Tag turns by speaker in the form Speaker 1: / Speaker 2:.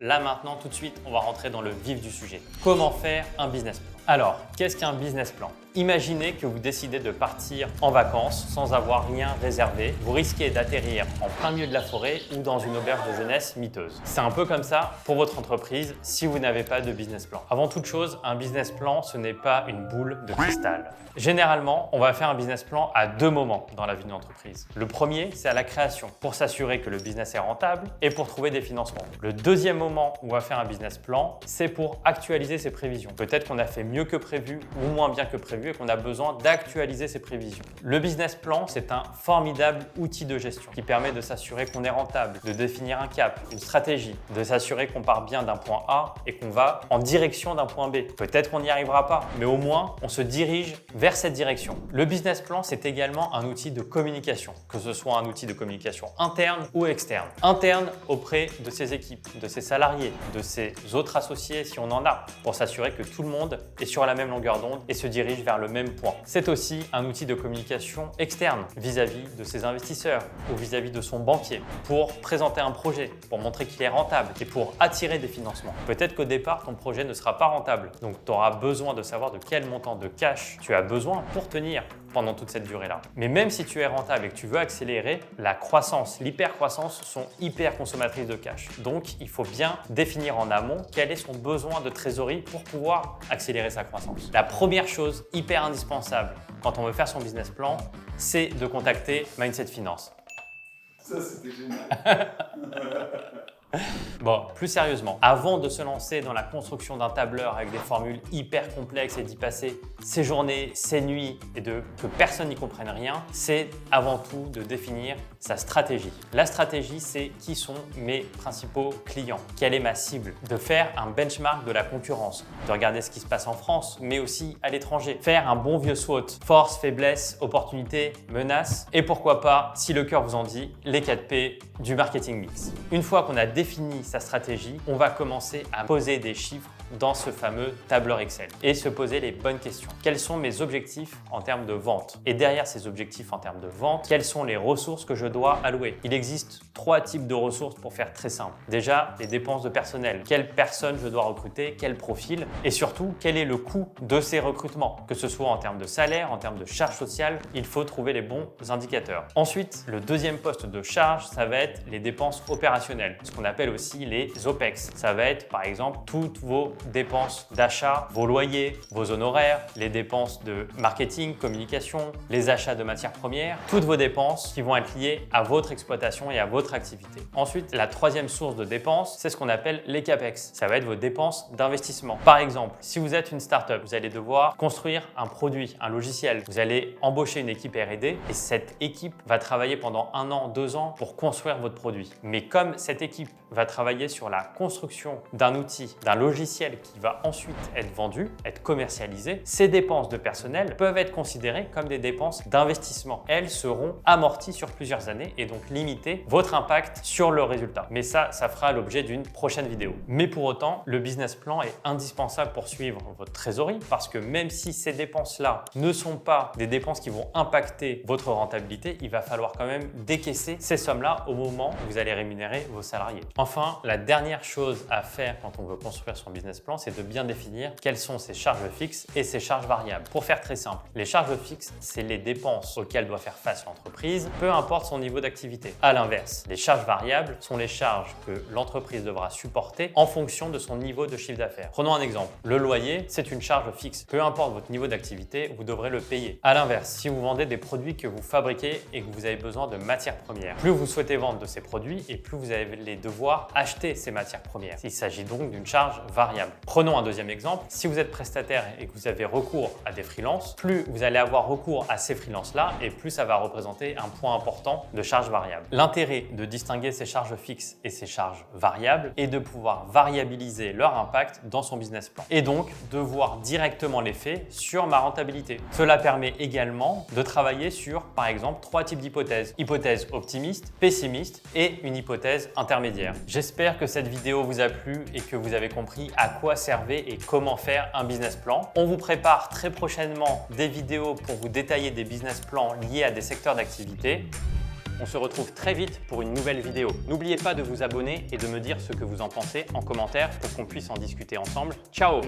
Speaker 1: Là maintenant, tout de suite, on va rentrer dans le vif du sujet. Comment faire un business plan? Alors, qu'est-ce qu'un business plan? Imaginez que vous décidez de partir en vacances sans avoir rien réservé. Vous risquez d'atterrir en plein milieu de la forêt ou dans une auberge de jeunesse miteuse. C'est un peu comme ça pour votre entreprise si vous n'avez pas de business plan. Avant toute chose, un business plan, ce n'est pas une boule de cristal. Généralement, on va faire un business plan à deux moments dans la vie d'une entreprise. Le premier, c'est à la création, pour s'assurer que le business est rentable et pour trouver des financements. Le deuxième moment où on va faire un business plan, c'est pour actualiser ses prévisions. Peut-être qu'on a fait mieux que prévu ou moins bien que prévu et qu'on a besoin d'actualiser ses prévisions. Le business plan, c'est un formidable outil de gestion qui permet de s'assurer qu'on est rentable, de définir un cap, une stratégie, de s'assurer qu'on part bien d'un point A et qu'on va en direction d'un point B. Peut-être qu'on n'y arrivera pas, mais au moins, on se dirige vers cette direction. Le business plan, c'est également un outil de communication, que ce soit un outil de communication interne ou externe. Interne auprès de ses équipes, de ses salariés, de ses autres associés si on en a, pour s'assurer que tout le monde est sur la même longueur d'onde et se dirige vers le même point. C'est aussi un outil de communication externe vis-à-vis de ses investisseurs ou vis-à-vis de son banquier pour présenter un projet, pour montrer qu'il est rentable et pour attirer des financements. Peut-être qu'au départ, ton projet ne sera pas rentable, donc tu auras besoin de savoir de quel montant de cash tu as besoin pour tenir pendant toute cette durée-là. Mais même si tu es rentable et que tu veux accélérer, la croissance, l'hypercroissance sont hyper consommatrices de cash. Donc, il faut bien définir en amont quel est son besoin de trésorerie pour pouvoir accélérer sa croissance. La première chose hyper indispensable quand on veut faire son business plan, c'est de contacter Mindset Finance.
Speaker 2: Ça, c'était génial.
Speaker 1: Bon, plus sérieusement, avant de se lancer dans la construction d'un tableur avec des formules hyper complexes et d'y passer ses journées, ses nuits et que personne n'y comprenne rien, c'est avant tout de définir sa stratégie. La stratégie, c'est qui sont mes principaux clients, quelle est ma cible, de faire un benchmark de la concurrence, de regarder ce qui se passe en France, mais aussi à l'étranger, faire un bon vieux SWOT, force, faiblesse, opportunité, menace et pourquoi pas, si le cœur vous en dit, les 4 P du marketing mix. Une fois qu'on a défini sa stratégie, on va commencer à poser des chiffres dans ce fameux tableur Excel et se poser les bonnes questions. Quels sont mes objectifs en termes de vente? Et derrière ces objectifs en termes de vente, quelles sont les ressources que je dois allouer? Il existe 3 types de ressources pour faire très simple. Déjà, les dépenses de personnel. Quelle personne je dois recruter? Quel profil? Et surtout, quel est le coût de ces recrutements? Que ce soit en termes de salaire, en termes de charges sociales, il faut trouver les bons indicateurs. Ensuite, le deuxième poste de charge, ça va être les dépenses opérationnelles, ce qu'on appelle aussi les OPEX. Ça va être par exemple toutes vos dépenses d'achat, vos loyers, vos honoraires, les dépenses de marketing, communication, les achats de matières premières, toutes vos dépenses qui vont être liées à votre exploitation et à votre activité. Ensuite, la troisième source de dépenses, c'est ce qu'on appelle les CAPEX. Ça va être vos dépenses d'investissement. Par exemple, si vous êtes une startup, vous allez devoir construire un produit, un logiciel. Vous allez embaucher une équipe R&D et cette équipe va travailler pendant 1 an, 2 ans pour construire votre produit. Mais comme cette équipe va travailler sur la construction d'un outil, d'un logiciel qui va ensuite être vendu, être commercialisé, ces dépenses de personnel peuvent être considérées comme des dépenses d'investissement. Elles seront amorties sur plusieurs années et donc limiter votre impact sur le résultat. Mais ça fera l'objet d'une prochaine vidéo. Mais pour autant, le business plan est indispensable pour suivre votre trésorerie parce que même si ces dépenses-là ne sont pas des dépenses qui vont impacter votre rentabilité, il va falloir quand même décaisser ces sommes-là au moment où vous allez rémunérer vos salariés. Enfin, la dernière chose à faire quand on veut construire son business plan, c'est de bien définir quelles sont ses charges fixes et ses charges variables. Pour faire très simple, les charges fixes, c'est les dépenses auxquelles doit faire face l'entreprise, peu importe son niveau d'activité. À l'inverse, les charges variables sont les charges que l'entreprise devra supporter en fonction de son niveau de chiffre d'affaires. Prenons un exemple. Le loyer, c'est une charge fixe. Peu importe votre niveau d'activité, vous devrez le payer. À l'inverse, si vous vendez des produits que vous fabriquez et que vous avez besoin de matières premières, plus vous souhaitez vendre de ces produits et plus vous allez devoir acheter ces matières premières. Il s'agit donc d'une charge variable. Prenons un deuxième exemple. Si vous êtes prestataire et que vous avez recours à des freelances, plus vous allez avoir recours à ces freelances-là et plus ça va représenter un point important de charge variable. L'intérêt de distinguer ces charges fixes et ces charges variables est de pouvoir variabiliser leur impact dans son business plan et donc de voir directement l'effet sur ma rentabilité. Cela permet également de travailler sur, par exemple, 3 types d'hypothèses. Hypothèse optimiste, pessimiste et une hypothèse intermédiaire. J'espère que cette vidéo vous a plu et que vous avez compris à quoi servait et comment faire un business plan. On vous prépare très prochainement des vidéos pour vous détailler des business plans liés à des secteurs d'activité. On se retrouve très vite pour une nouvelle vidéo. N'oubliez pas de vous abonner et de me dire ce que vous en pensez en commentaire pour qu'on puisse en discuter ensemble. Ciao!